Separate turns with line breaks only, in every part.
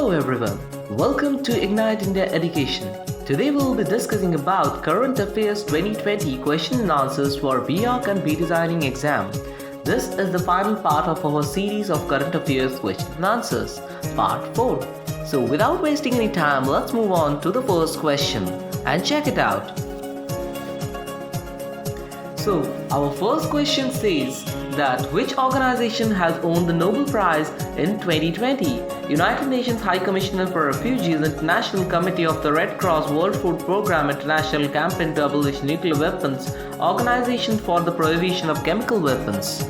Hello everyone, welcome to Ignite India Education. Today we will be discussing about Current Affairs 2020 question and answers for BArch and B-Designing exam. This is the final part of our series of Current Affairs question and answers, part 4. So without wasting any time, let's move on to the first question and check it out. So our first question says that which organization has won the Nobel Prize in 2020? United Nations High Commissioner for Refugees, International Committee of the Red Cross, World Food Programme, International Campaign to Abolish Nuclear Weapons, Organization for the Prohibition of Chemical Weapons.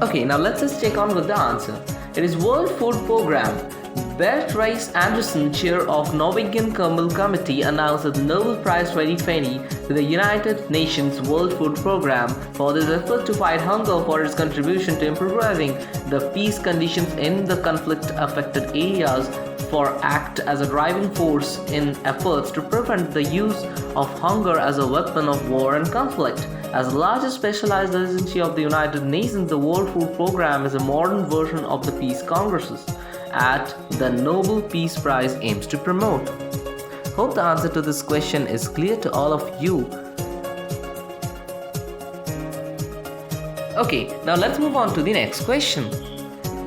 Okay, now let's just check on with the answer. It is World Food Programme. Bert Rice Anderson, chair of Norwegian Nobel Committee, announced the Nobel Prize 2020 to the United Nations World Food Programme for his effort to fight hunger for its contribution to improving the peace conditions in the conflict-affected areas, for act as a driving force in efforts to prevent the use of hunger as a weapon of war and conflict. As the largest specialized agency of the United Nations, the World Food Programme is a modern version of the Peace Congresses at the Nobel Peace Prize aims to promote. Hope the answer to this question is clear to all of you. Okay, now let's move on to the next question.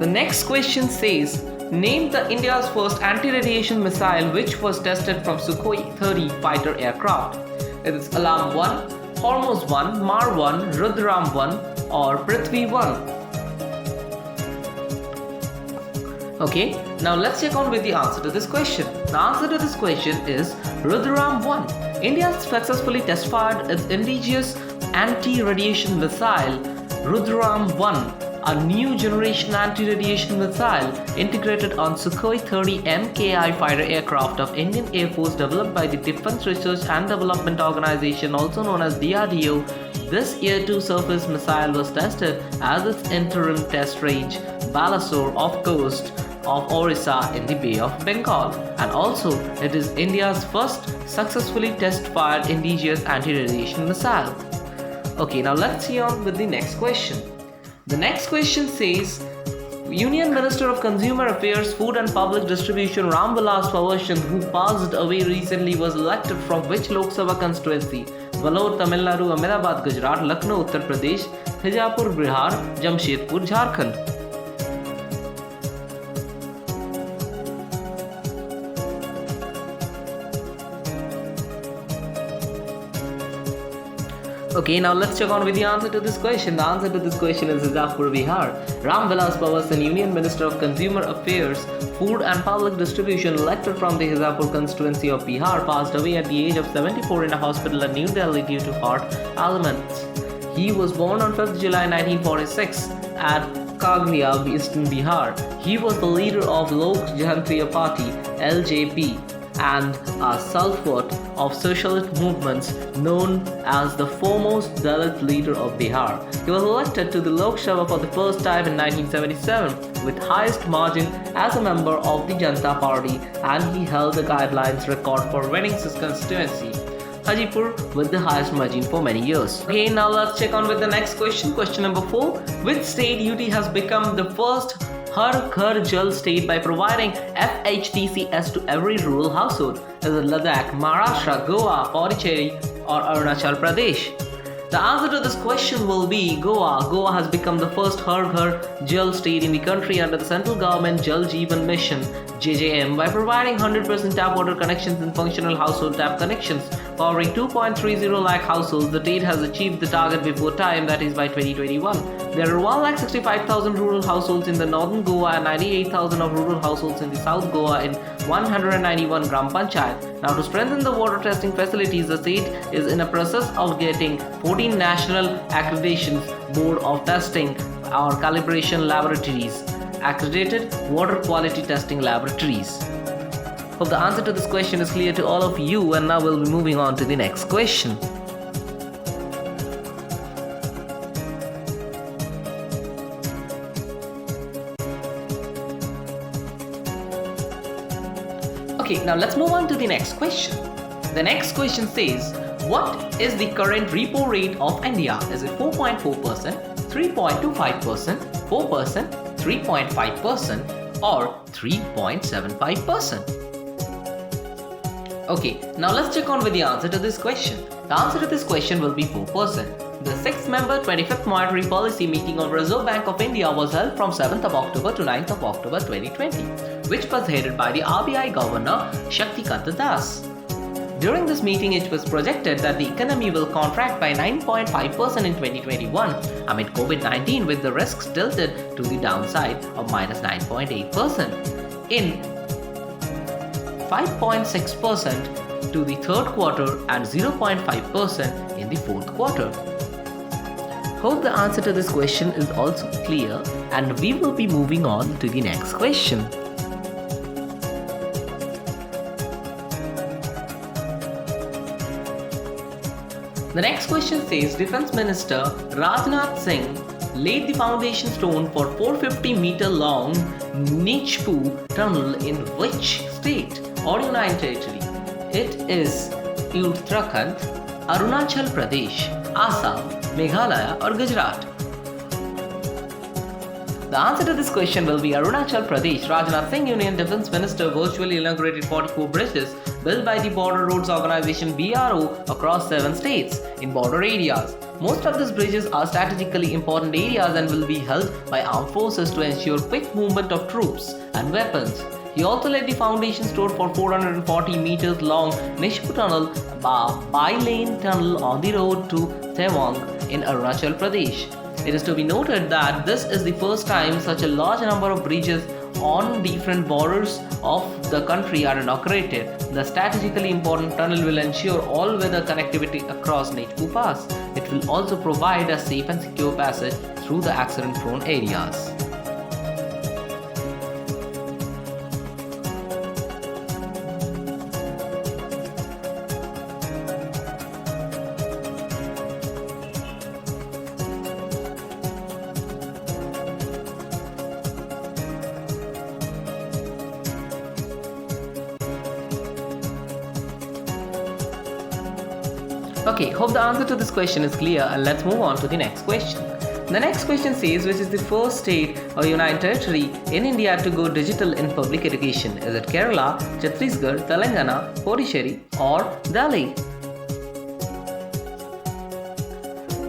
The next question says, name the India's first anti-radiation missile which was tested from Sukhoi 30 fighter aircraft. It is Alam 1, Hormuz 1, Mar 1, Rudram 1 or Prithvi 1. Okay, now let's check on with the answer to this question. The answer to this question is Rudram 1. India successfully test-fired its indigenous anti-radiation missile Rudram 1, a new generation anti-radiation missile integrated on Sukhoi 30 MKI fighter aircraft of Indian Air Force, developed by the Defense Research and Development Organization, also known as DRDO. This air-to-surface missile was tested as its interim test range, Balasore off coast of Orissa in the Bay of Bengal, and also it is India's first successfully test-fired indigenous anti-radiation missile. Okay, now let's see on with the next question. The next question says, Union Minister of Consumer Affairs, Food and Public Distribution Ram Vilas Pawashan, who passed away recently, was elected from which Lok Sabha constituency? Vellore, Tamil Nadu, Ahmedabad, Gujarat, Lucknow, Uttar Pradesh, Hijapur, Bihar, Jamshedpur, Jharkhand. Okay, now let's check on with the answer to this question. The answer to this question is Hijapur, Bihar. Ram Vilas Pawashan, Union Minister of Consumer Affairs, Food and Public Distribution, elected from the Hijapur constituency of Bihar, passed away at the age of 74 in a hospital in New Delhi due to heart ailments. He was born on 5th July 1946 at Kaglia, Eastern Bihar. He was the leader of Lok Jantriya Party (LJP) and a stalwart of socialist movements, known as the foremost Dalit leader of Bihar. He was elected to the Lok Sabha for the first time in 1977 with highest margin as a member of the Janata Party, and he held the guidelines record for winning his constituency, Hajipur, with the highest margin for many years. Okay, now let's check on with the next question. Question number 4. Which state UT has become the first Har Ghar Jal state by providing FHTCS to every rural household? Is it Ladakh, Maharashtra, Goa, Pondicherry or Arunachal Pradesh? The answer to this question will be Goa. Goa has become the first Har Ghar Jal state in the country under the central government Jal Jeevan Mission (JJM) by providing 100% tap water connections and functional household tap connections, covering 2.30 lakh households. The state has achieved the target before time, that is by 2021. There are 1,65,000 rural households in the northern Goa and 98,000 of rural households in the south Goa in 191 Gram Panchayat. Now, to strengthen the water testing facilities, the state is in a process of getting 14 national accreditations board of testing or calibration laboratories, accredited water quality testing laboratories. Hope the answer to this question is clear to all of you, and now we'll be moving on to the next question. Okay, now let's move on to the next question. The next question says, What is the current repo rate of India? Is it 4.4%, 3.25%, 4%, 3.5%, or 3.75%? Okay, now let's check on with the answer to this question. The answer to this question will be 4%. The 6-member 25th Monetary Policy meeting of Reserve Bank of India was held from 7th of October to 9th of October 2020, which was headed by the RBI Governor Shaktikanta Das. During this meeting, it was projected that the economy will contract by 9.5% in 2021 amid COVID-19, with the risks tilted to the downside of minus 9.8% in 5.6% to the third quarter and 0.5% in the fourth quarter. Hope the answer to this question is also clear, and we will be moving on to the next question. The next question says, Defense Minister Rajnath Singh laid the foundation stone for 450-meter long Nichpur tunnel in which state or union territory? It is Uttarakhand, Arunachal Pradesh, Assam, Meghalaya, or Gujarat. The answer to this question will be Arunachal Pradesh. Rajnath Singh, Union Defense Minister, virtually inaugurated 44 bridges built by the Border Roads Organization (BRO) across 7 states in border areas. Most of these bridges are strategically important areas and will be held by armed forces to ensure quick movement of troops and weapons. He also laid the foundation stone for 440 meters long Nishpur Tunnel, a bi-lane tunnel on the road to Tawang in Arunachal Pradesh. It is to be noted that this is the first time such a large number of bridges on different borders of the country are inaugurated. The strategically important tunnel will ensure all-weather connectivity across Nishpur Pass. It will also provide a safe and secure passage through the accident-prone areas. Okay, hope the answer to this question is clear, and let's move on to the next question. The next question says, which is the first state or union territory in India to go digital in public education? Is it Kerala, Chhattisgarh, Telangana, Puducherry, or Delhi?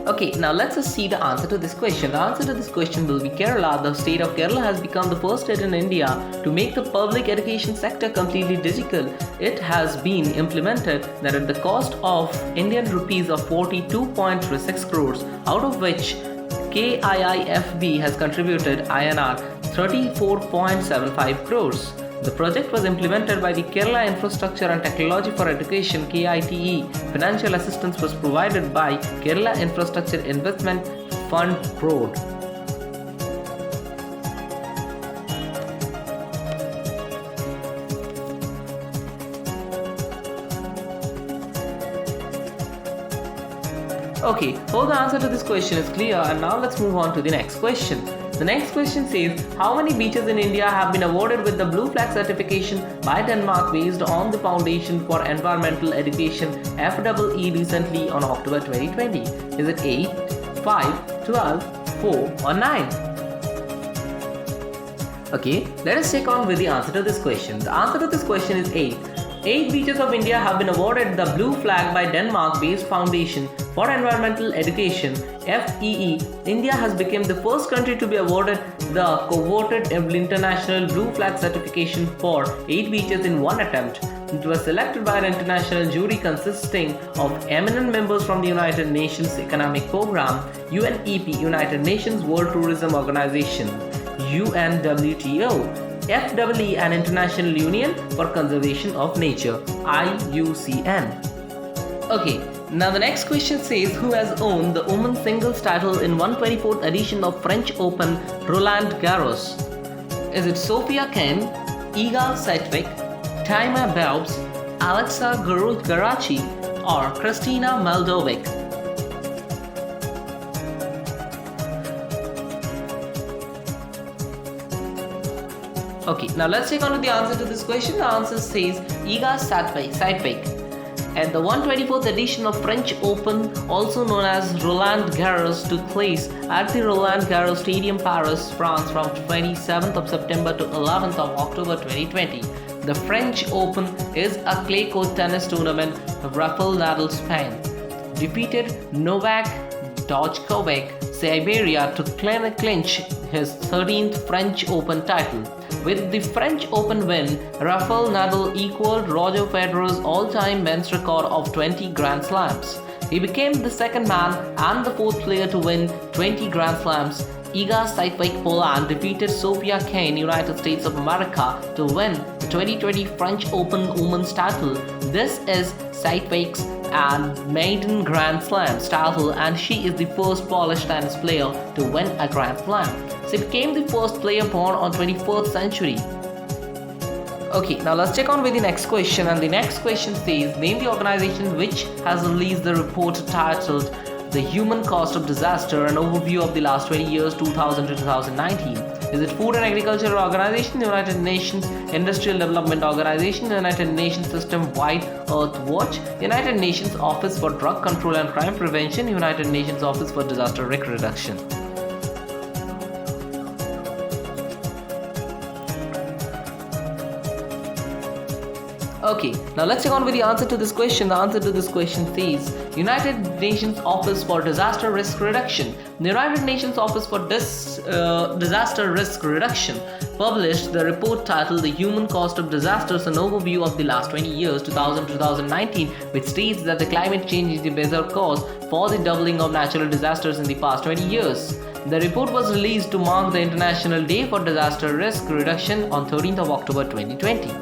Okay, now let's just see the answer to this question. The answer to this question will be Kerala. The state of Kerala has become the first state in India to make the public education sector completely digital. It has been implemented that at the cost of Indian rupees of 42.36 crores, out of which KIIFB has contributed INR 34.75 crores. The project was implemented by the Kerala Infrastructure and Technology for Education (KITE). Financial assistance was provided by Kerala Infrastructure Investment Fund Board. Okay, hope the answer to this question is clear, and now let's move on to the next question. The next question says, how many beaches in India have been awarded with the Blue Flag certification by Denmark based on the Foundation for Environmental Education (FEE) recently on October 2020? Is it 8, 5, 12, 4, or 9? Okay, let us check on with the answer to this question. The answer to this question is 8. 8 beaches of India have been awarded the Blue Flag by Denmark-based Foundation for Environmental Education (FEE). India has become the first country to be awarded the coveted International Blue Flag certification for 8 beaches in one attempt. It was selected by an international jury consisting of eminent members from the United Nations Economic Programme, UNEP, United Nations World Tourism Organization, UNWTO, FEE, and International Union for Conservation of Nature, IUCN. Okay, now the next question says, who has owned the women's singles title in 124th edition of French Open Roland Garros? Is it Sophia Kenin, Iga Swiatek, Taima Belbs, Alexa Garachi, or Kristina Mladenovic? Okay, now let's check on to the answer to this question. The answer says Iga Swiatek. And the 124th edition of French Open, also known as Roland Garros, took place at the Roland Garros Stadium, Paris, France from 27th of September to 11th of October 2020. The French Open is a clay court tennis tournament of Rafael Nadal Spain defeated Novak Djokovic Siberia to clinch his 13th French Open title. With the French Open win, Rafael Nadal equaled Roger Federer's all-time men's record of 20 Grand Slams. He became the second man and the fourth player to win 20 Grand Slams. Iga Swiatek Poland defeated Sophia Kenin, United States of America, to win the 2020 French Open women's title. This is Swiatek's maiden Grand Slam title, and she is the first Polish tennis player to win a Grand Slam. She became the first player born on 21st century. Okay, now let's check on with the next question, and the next question says, name the organization which has released the report titled The Human Cost of Disaster, an overview of the last 20 years 2000 to 2019. Is it Food and Agriculture Organization, United Nations Industrial Development Organization, United Nations System-Wide Earth Watch, United Nations Office for Drug Control and Crime Prevention, United Nations Office for Disaster Risk Reduction? Okay, now let's check on with the answer to this question. The answer to this question says United Nations Office for Disaster Risk Reduction. The United Nations Office for Disaster Risk Reduction published the report titled The Human Cost of Disasters, an overview of the last 20 years 2000-2019, which states that the climate change is the major cause for the doubling of natural disasters in the past 20 years. The report was released to mark the International Day for Disaster Risk Reduction on 13th of October 2020.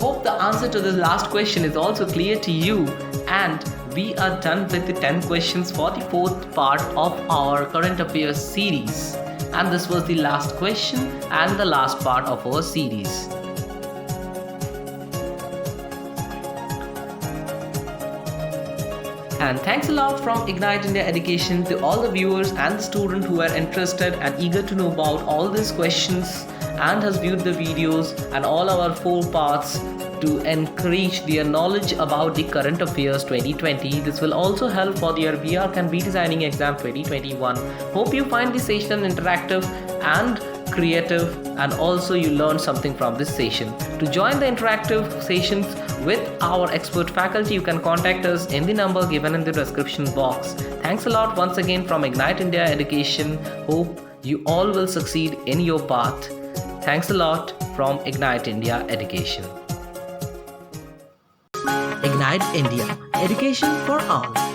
Hope the answer to this last question is also clear to you, and we are done with the 10 questions for the fourth part of our current affairs series, and this was the last question and the last part of our series. And thanks a lot from Ignite India Education to all the viewers and the students who are interested and eager to know about all these questions and has viewed the videos and all our 4 parts to encourage their knowledge about the current affairs 2020. This will also help for their VR Can Be Designing exam 2021. Hope you find this session interactive and creative, and also you learn something from this session. To join the interactive sessions with our expert faculty, you can contact us in the number given in the description box. Thanks a lot once again from Ignite India Education. Hope you all will succeed in your path. Thanks a lot from Ignite India Education. Ignite India Education for all.